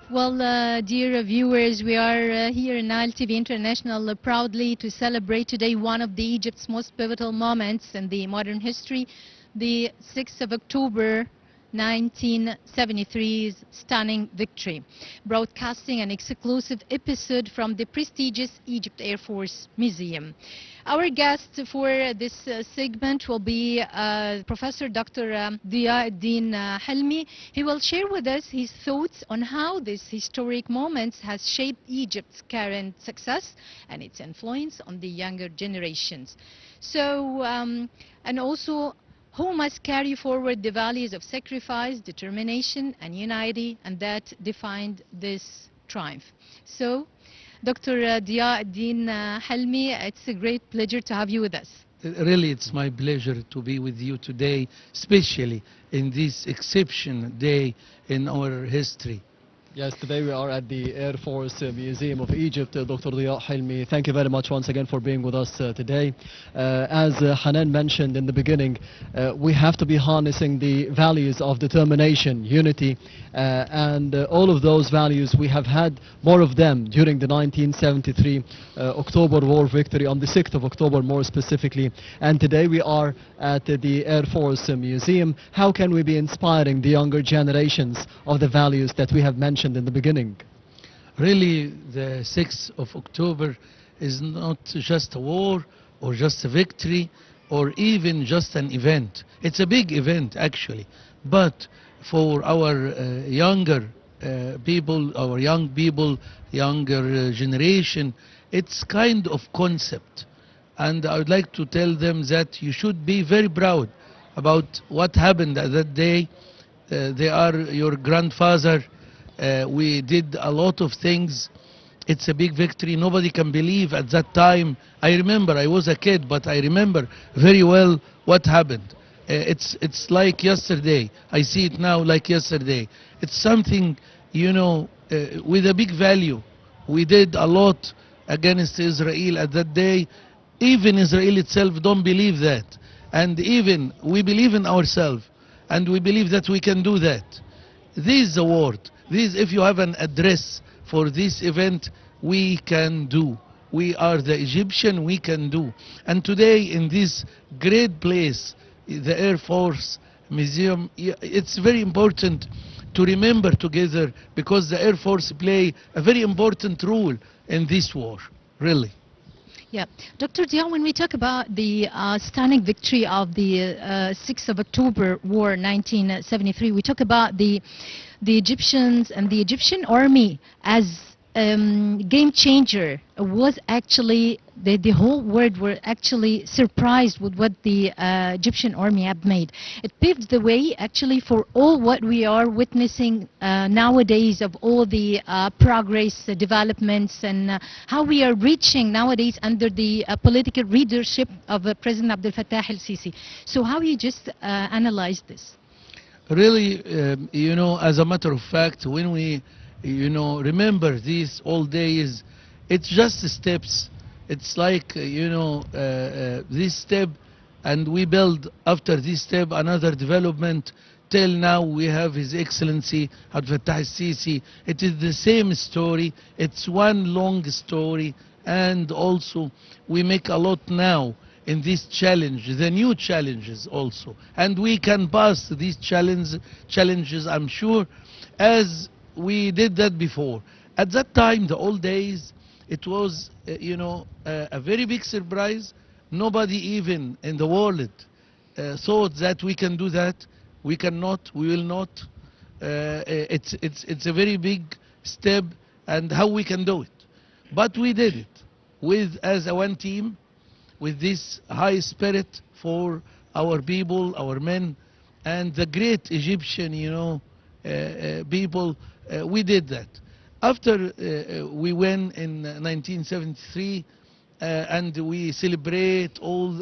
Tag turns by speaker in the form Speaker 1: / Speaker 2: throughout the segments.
Speaker 1: Well, dear viewers, we are here in Nile TV International proudly to celebrate today one of the Egypt's most pivotal moments in the modern history, the 6th of October 1973's stunning victory, broadcasting an exclusive episode from the prestigious Egypt Air Force Museum. Our guest for this segment will be Professor Dr. Diaa Helmy. He will share with us his thoughts on how this historic moment has shaped Egypt's current success and its influence on the younger generations. So, and also who must carry forward the values of sacrifice, determination, and unity, and that defined this triumph. So, Dr. Diaa Helmy, it's a great pleasure to have you with us.
Speaker 2: Really, it's my pleasure to be with you today, especially in this exceptional day in our history.
Speaker 3: Yes, today we are at the Air Force Museum of Egypt. Dr. Diaa Helmy, thank you very much once again for being with us today. As Hanan mentioned in the beginning, we have to be harnessing the values of determination, unity, and all of those values. We have had more of them during the 1973 October War victory, on the 6th of October more specifically. And today we are at the Air Force Museum. How can we be inspiring the younger generations of the values that we have mentioned in the beginning?
Speaker 2: Really, the 6th of October is not just a war or just a victory or even just an event. It's a big event actually, but for our younger younger generation, it's kind of concept. And I would like to tell them that you should be very proud about what happened at that day. They are your grandfather. We did a lot of things. It's a big victory. Nobody can believe at that time. I remember I was a kid, but I remember very well what happened. It's like yesterday. I see it now like yesterday. It's something, with a big value. We did a lot against Israel at that day. Even Israel itself don't believe that. And even we believe in ourselves. And we believe that we can do that. This is the word. This, if you have an address for this event, we can do. We are the Egyptian, we can do. And today in this great place, the Air Force Museum, it's very important to remember together, because the Air Force play a very important role in this war, really.
Speaker 1: Yeah, Dr. Diaa, when we talk about the stunning victory of the 6th of October War 1973, we talk about the Egyptians and the Egyptian army as game changer. Was actually the whole world were actually surprised with what the Egyptian army have made. It paved the way actually for all what we are witnessing nowadays, of all the progress, developments, and how we are reaching nowadays under the political leadership of President Abdel Fattah el-Sisi. So how you just analyze this?
Speaker 2: Really, as a matter of fact, when we, remember these old days, it's just steps. It's like, this step, and we build after this step another development. Till now we have His Excellency Abdel Fattah el-Sisi. It is the same story. It's one long story. And also we make a lot now in this challenge, the new challenges also. And we can pass these challenges, I'm sure, as we did that before. At that time, the old days, it was, a very big surprise. Nobody even in the world thought that we can do that. We cannot, we will not. It's a very big step, and how we can do it. But we did it as a one team, with this high spirit for our people, our men, and the great Egyptian, people. We did that. After we win in 1973, and we celebrate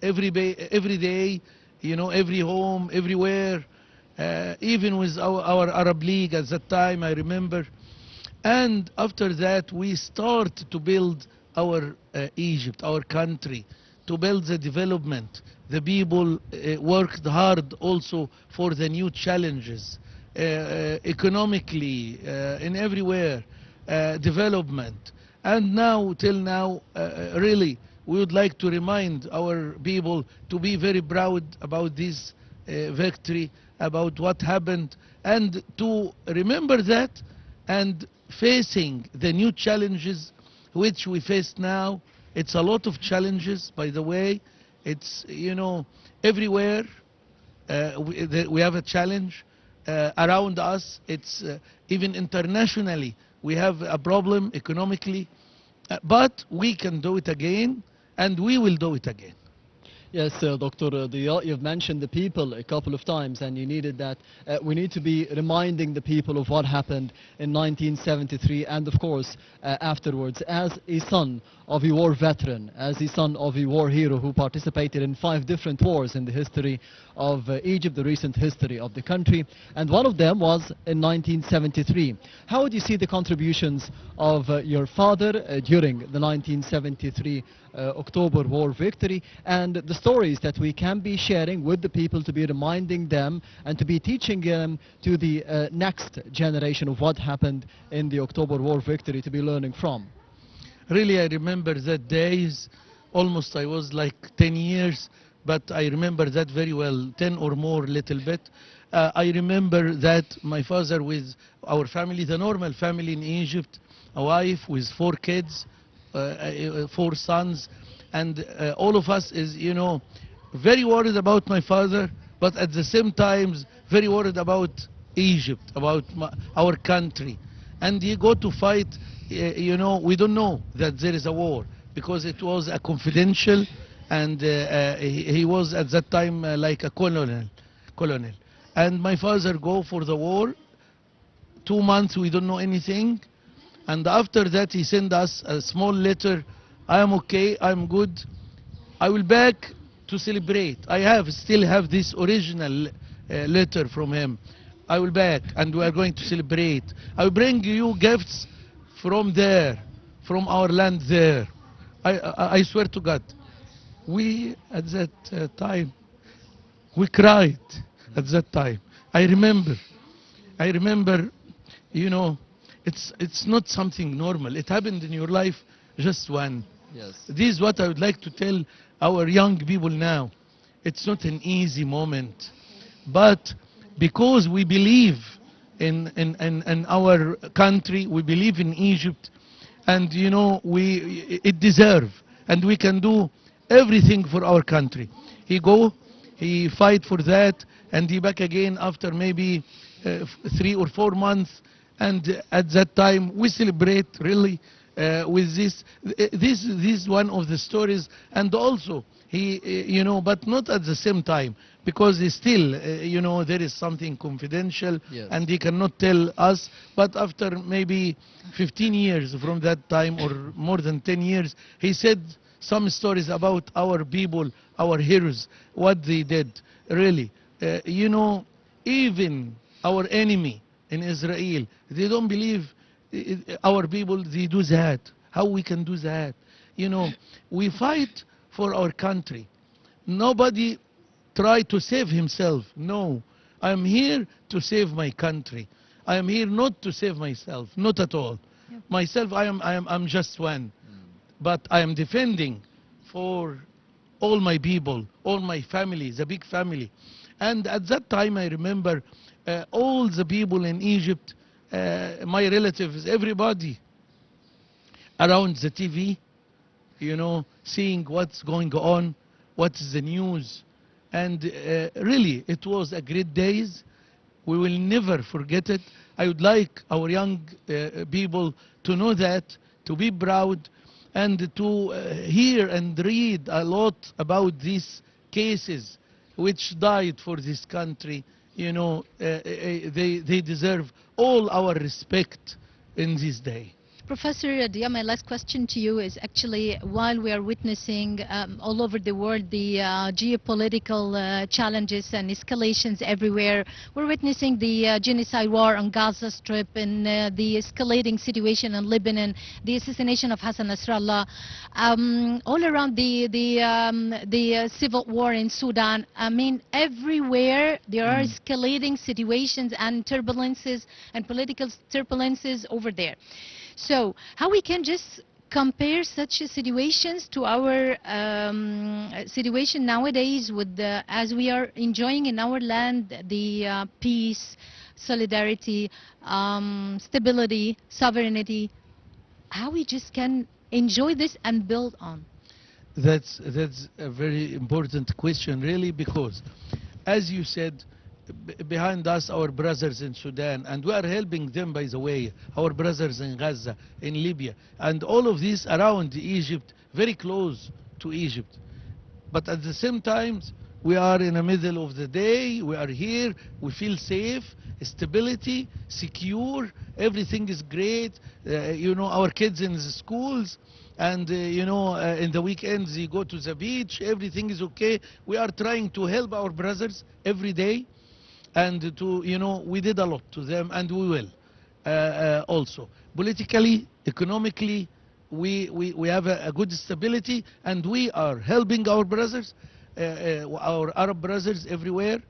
Speaker 2: every day, every home, everywhere, even with our Arab League at that time, I remember. And after that, we start to build our Egypt, our country, to build the development. The people worked hard also for the new challenges. economically, in everywhere, development. And now, till now, really, we would like to remind our people to be very proud about this victory, about what happened, and to remember that, and facing the new challenges which we face now. It's a lot of challenges, by the way. It's, everywhere we have a challenge around us. It's even internationally we have a problem economically, but we can do it again, and we will do it again.
Speaker 3: Yes, Dr. Diaa, you've mentioned the people a couple of times, and you needed that. We need to be reminding the people of what happened in 1973, and of course, afterwards. As a son of a war veteran, as a son of a war hero who participated in 5 different wars in the history of Egypt, the recent history of the country, and one of them was in 1973. How would you see the contributions of your father during the 1973 October War victory, and the stories that we can be sharing with the people to be reminding them and to be teaching them to the next generation of what happened in the October War victory to be learning from?
Speaker 2: Really, I remember that days. Almost I was like 10 years, but I remember that very well, 10 or more, little bit. I remember that my father with our family, the normal family in Egypt, a wife with 4 kids, 4 sons, and all of us is, very worried about my father, but at the same time very worried about Egypt, about our country. And he go to fight, we don't know that there is a war, because it was a confidential, and he was at that time like a colonel. And my father go for the war. 2 months we don't know anything. And after that, he sent us a small letter. I am okay, I'm good. I will back to celebrate. Still have this original letter from him. I will back, and we are going to celebrate. I will bring you gifts from there, from our land there. I swear to God. We, at that time, we cried at that time. I remember, it's not something normal. It happened in your life, just one.
Speaker 3: Yes.
Speaker 2: This is what I would like to tell our young people now. It's not an easy moment, but because we believe in our country, we believe in Egypt, and it deserve, and we can do everything for our country. He fight for that, and he back again after maybe 3 or 4 months. And at that time, we celebrate really with this. This is one of the stories. And also, but not at the same time, because he still, there is something confidential,
Speaker 3: Yes.
Speaker 2: and he cannot tell us. But after maybe 15 years from that time, or more than 10 years, he said some stories about our people, our heroes, what they did. Really, even our enemy in Israel, they don't believe our people, they do that. How we can do that? We fight for our country. Nobody try to save himself. No, I'm here to save my country. I am here not to save myself, not at all.
Speaker 1: Yep.
Speaker 2: Myself, I'm just one. But I am defending for all my people, all my family, the big family. And at that time, I remember all the people in Egypt, my relatives, everybody around the TV, seeing what's going on, what's the news. And really, it was a great days. We will never forget it. I would like our young people to know that, to be proud, and to hear and read a lot about these cases which died for this country. They deserve all our respect in this day.
Speaker 1: Professor Diaa, my last question to you is actually, while we are witnessing all over the world the geopolitical challenges and escalations everywhere, we're witnessing the genocide war on Gaza Strip and the escalating situation in Lebanon, the assassination of Hassan Nasrallah, all around the civil war in Sudan. I mean, everywhere there are escalating situations and turbulences and political turbulences over there. So how we can just compare such situations to our situation nowadays with as we are enjoying in our land the peace, solidarity, stability, sovereignty, how we just can enjoy this and build on?
Speaker 2: That's a very important question, really, because, as you said, behind us, our brothers in Sudan, and we are helping them, by the way, our brothers in Gaza, in Libya, and all of these around Egypt, very close to Egypt. But at the same time, we are in the middle of the day, we are here, we feel safe, stability, secure, everything is great. Our kids in the schools, and in the weekends they go to the beach, everything is okay. We are trying to help our brothers every day, and we did a lot to them, and we will also. Politically, economically, we have a good stability, and we are helping our brothers, our Arab brothers everywhere,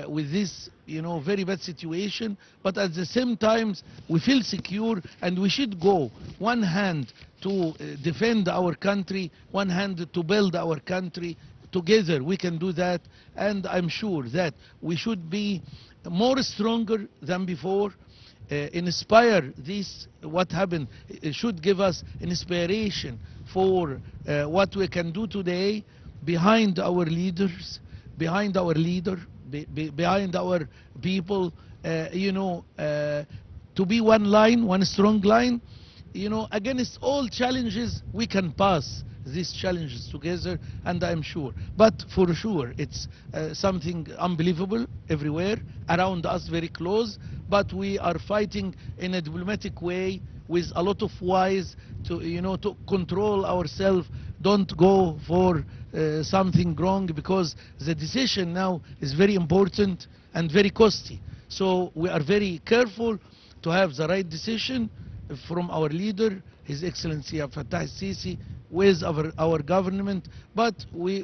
Speaker 2: with this very bad situation. But at the same time, we feel secure, and we should go one hand to defend our country, one hand to build our country. Together we can do that, and I'm sure that we should be more stronger than before. Inspire this, what happened, it should give us inspiration for what we can do today, behind our leaders, behind our leader, behind our people, to be one line, one strong line, against all challenges. We can pass these challenges together, and I'm sure. But for sure, it's something unbelievable everywhere around us, very close. But we are fighting in a diplomatic way with a lot of wise to control ourselves. Don't go for something wrong, because the decision now is very important and very costly. So we are very careful to have the right decision from our leader, His Excellency Fattah al-Sisi, with our government. But we